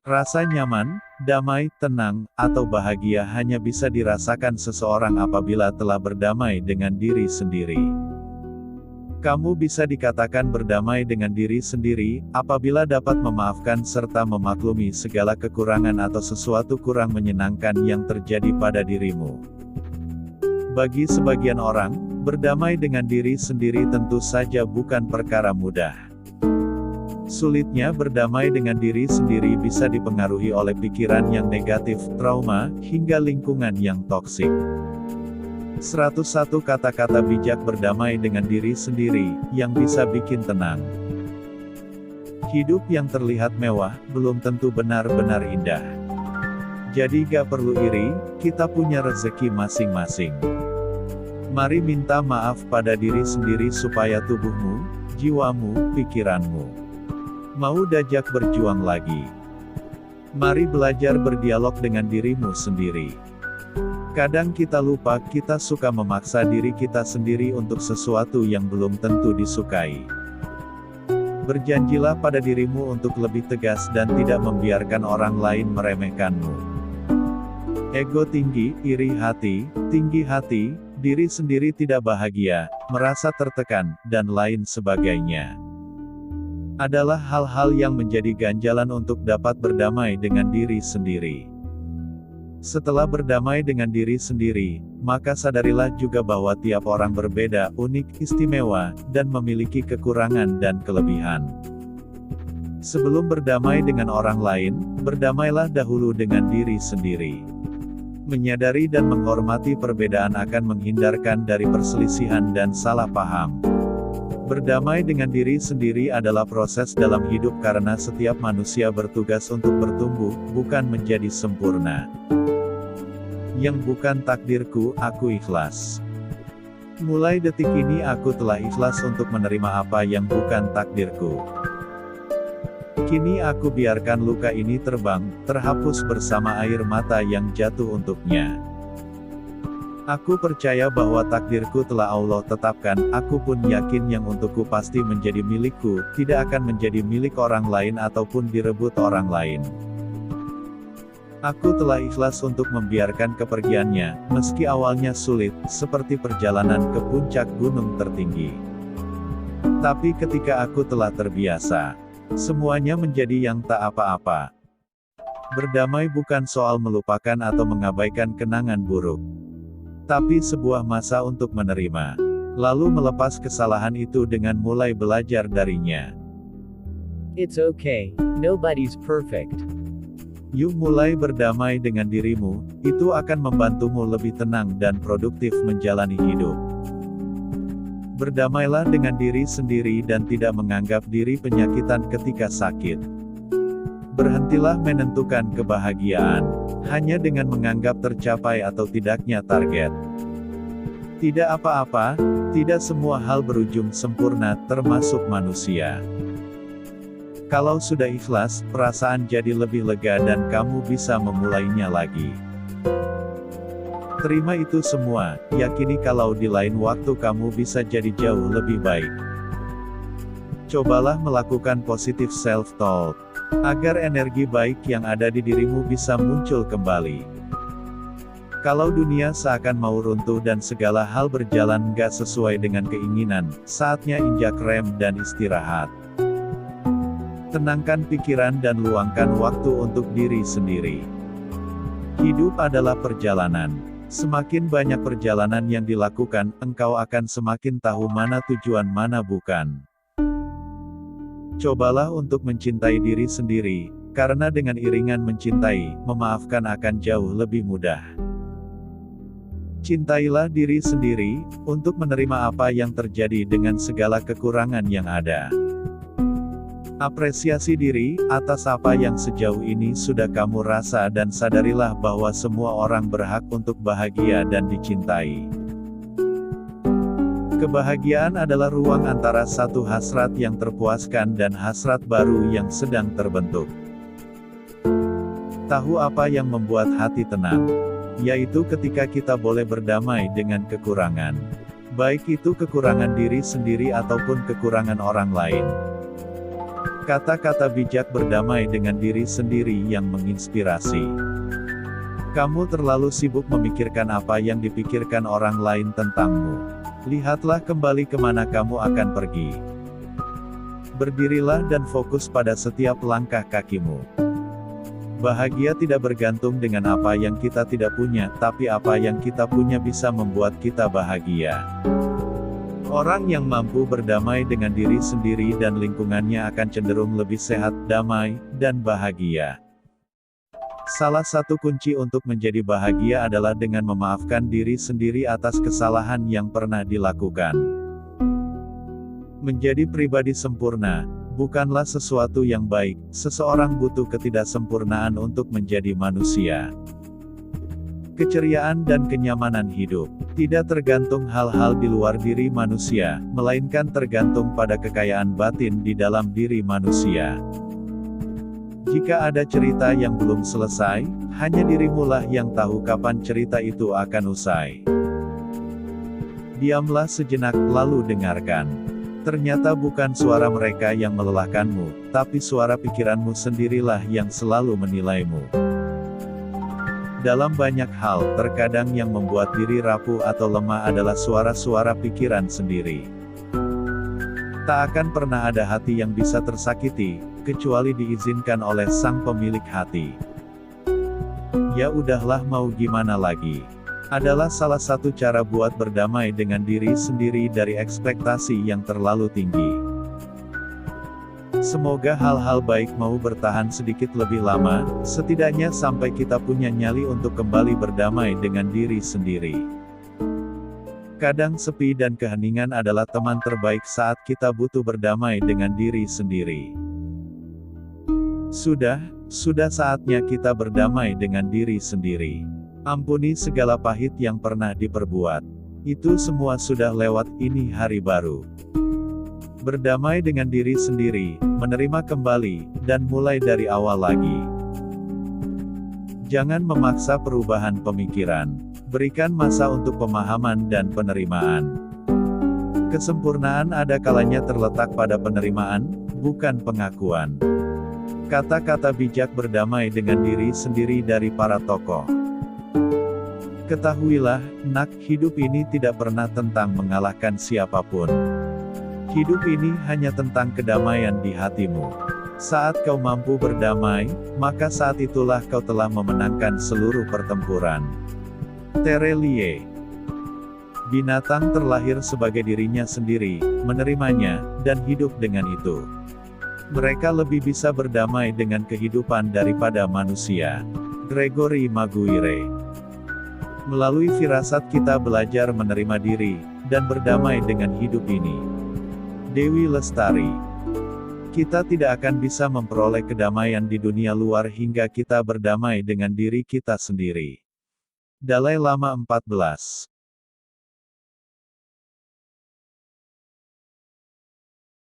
Rasa nyaman, damai, tenang, atau bahagia hanya bisa dirasakan seseorang apabila telah berdamai dengan diri sendiri. Kamu bisa dikatakan berdamai dengan diri sendiri, apabila dapat memaafkan serta memaklumi segala kekurangan atau sesuatu kurang menyenangkan yang terjadi pada dirimu. Bagi sebagian orang, berdamai dengan diri sendiri tentu saja bukan perkara mudah. Sulitnya berdamai dengan diri sendiri bisa dipengaruhi oleh pikiran yang negatif, trauma, hingga lingkungan yang toksik. 101 kata-kata bijak berdamai dengan diri sendiri, yang bisa bikin tenang. Hidup yang terlihat mewah, belum tentu benar-benar indah. Jadi gak perlu iri, kita punya rezeki masing-masing. Mari minta maaf pada diri sendiri supaya tubuhmu, jiwamu, pikiranmu mau diajak berjuang lagi. Mari belajar berdialog dengan dirimu sendiri. Kadang kita lupa, kita suka memaksa diri kita sendiri untuk sesuatu yang belum tentu disukai. Berjanjilah pada dirimu untuk lebih tegas dan tidak membiarkan orang lain meremehkanmu. Ego tinggi, iri hati, tinggi hati, diri sendiri tidak bahagia, merasa tertekan, dan lain sebagainya. Adalah hal-hal yang menjadi ganjalan untuk dapat berdamai dengan diri sendiri. Setelah berdamai dengan diri sendiri, maka sadarilah juga bahwa tiap orang berbeda, unik, istimewa, dan memiliki kekurangan dan kelebihan. Sebelum berdamai dengan orang lain, berdamailah dahulu dengan diri sendiri. Menyadari dan menghormati perbedaan akan menghindarkan dari perselisihan dan salah paham. Berdamai dengan diri sendiri adalah proses dalam hidup karena setiap manusia bertugas untuk bertumbuh, bukan menjadi sempurna. Yang bukan takdirku, aku ikhlas. Mulai detik ini aku telah ikhlas untuk menerima apa yang bukan takdirku. Kini aku biarkan luka ini terbang, terhapus bersama air mata yang jatuh untuknya. Aku percaya bahwa takdirku telah Allah tetapkan, aku pun yakin yang untukku pasti menjadi milikku, tidak akan menjadi milik orang lain ataupun direbut orang lain. Aku telah ikhlas untuk membiarkan kepergiannya, meski awalnya sulit, seperti perjalanan ke puncak gunung tertinggi. Tapi ketika aku telah terbiasa, semuanya menjadi yang tak apa-apa. Berdamai bukan soal melupakan atau mengabaikan kenangan buruk, tapi sebuah masa untuk menerima, lalu melepas kesalahan itu dengan mulai belajar darinya. It's okay, nobody's perfect. Yuk mulai berdamai dengan dirimu, itu akan membantumu lebih tenang dan produktif menjalani hidup. Berdamailah dengan diri sendiri dan tidak menganggap diri penyakitan ketika sakit. Berhentilah menentukan kebahagiaan hanya dengan menganggap tercapai atau tidaknya target. Tidak apa-apa, tidak semua hal berujung sempurna, termasuk manusia. Kalau sudah ikhlas, perasaan jadi lebih lega dan kamu bisa memulainya lagi. Terima itu semua, yakini kalau di lain waktu kamu bisa jadi jauh lebih baik. Cobalah melakukan positive self-talk, agar energi baik yang ada di dirimu bisa muncul kembali. Kalau dunia seakan mau runtuh dan segala hal berjalan nggak sesuai dengan keinginan, saatnya injak rem dan istirahat. Tenangkan pikiran dan luangkan waktu untuk diri sendiri. Hidup adalah perjalanan. Semakin banyak perjalanan yang dilakukan, engkau akan semakin tahu mana tujuan mana bukan. Cobalah untuk mencintai diri sendiri, karena dengan iringan mencintai, memaafkan akan jauh lebih mudah. Cintailah diri sendiri, untuk menerima apa yang terjadi dengan segala kekurangan yang ada. Apresiasi diri, atas apa yang sejauh ini sudah kamu rasa dan sadarilah bahwa semua orang berhak untuk bahagia dan dicintai. Kebahagiaan adalah ruang antara satu hasrat yang terpuaskan dan hasrat baru yang sedang terbentuk. Tahu apa yang membuat hati tenang? Yaitu ketika kita boleh berdamai dengan kekurangan. Baik itu kekurangan diri sendiri ataupun kekurangan orang lain. Kata-kata bijak berdamai dengan diri sendiri yang menginspirasi. Kamu terlalu sibuk memikirkan apa yang dipikirkan orang lain tentangmu. Lihatlah kembali kemana kamu akan pergi. Berdirilah dan fokus pada setiap langkah kakimu. Bahagia tidak bergantung dengan apa yang kita tidak punya, tapi apa yang kita punya bisa membuat kita bahagia. Orang yang mampu berdamai dengan diri sendiri dan lingkungannya akan cenderung lebih sehat, damai, dan bahagia. Salah satu kunci untuk menjadi bahagia adalah dengan memaafkan diri sendiri atas kesalahan yang pernah dilakukan. Menjadi pribadi sempurna bukanlah sesuatu yang baik. Seseorang butuh ketidaksempurnaan untuk menjadi manusia. Keceriaan dan kenyamanan hidup tidak tergantung hal-hal di luar diri manusia, melainkan tergantung pada kekayaan batin di dalam diri manusia. Jika ada cerita yang belum selesai, hanya dirimulah yang tahu kapan cerita itu akan usai. Diamlah sejenak, lalu dengarkan. Ternyata bukan suara mereka yang melelahkanmu, tapi suara pikiranmu sendirilah yang selalu menilaimu. Dalam banyak hal, terkadang yang membuat diri rapuh atau lemah adalah suara-suara pikiran sendiri. Tak akan pernah ada hati yang bisa tersakiti, kecuali diizinkan oleh sang pemilik hati. Ya udahlah, mau gimana lagi? Adalah salah satu cara buat berdamai dengan diri sendiri dari ekspektasi yang terlalu tinggi. Semoga hal-hal baik mau bertahan sedikit lebih lama, setidaknya sampai kita punya nyali untuk kembali berdamai dengan diri sendiri. Kadang sepi dan keheningan adalah teman terbaik saat kita butuh berdamai dengan diri sendiri. Sudah saatnya kita berdamai dengan diri sendiri. Ampuni segala pahit yang pernah diperbuat. Itu semua sudah lewat, ini hari baru. Berdamai dengan diri sendiri, menerima kembali, dan mulai dari awal lagi. Jangan memaksa perubahan pemikiran. Berikan masa untuk pemahaman dan penerimaan. Kesempurnaan ada kalanya terletak pada penerimaan, bukan pengakuan. Kata-kata bijak berdamai dengan diri sendiri dari para tokoh. Ketahuilah, nak, hidup ini tidak pernah tentang mengalahkan siapapun. Hidup ini hanya tentang kedamaian di hatimu. Saat kau mampu berdamai, maka saat itulah kau telah memenangkan seluruh pertempuran. Terelie. Binatang terlahir sebagai dirinya sendiri, menerimanya, dan hidup dengan itu. Mereka lebih bisa berdamai dengan kehidupan daripada manusia. Gregory Maguire. Melalui firasat kita belajar menerima diri, dan berdamai dengan hidup ini. Dewi Lestari. Kita tidak akan bisa memperoleh kedamaian di dunia luar hingga kita berdamai dengan diri kita sendiri. Dalai Lama 14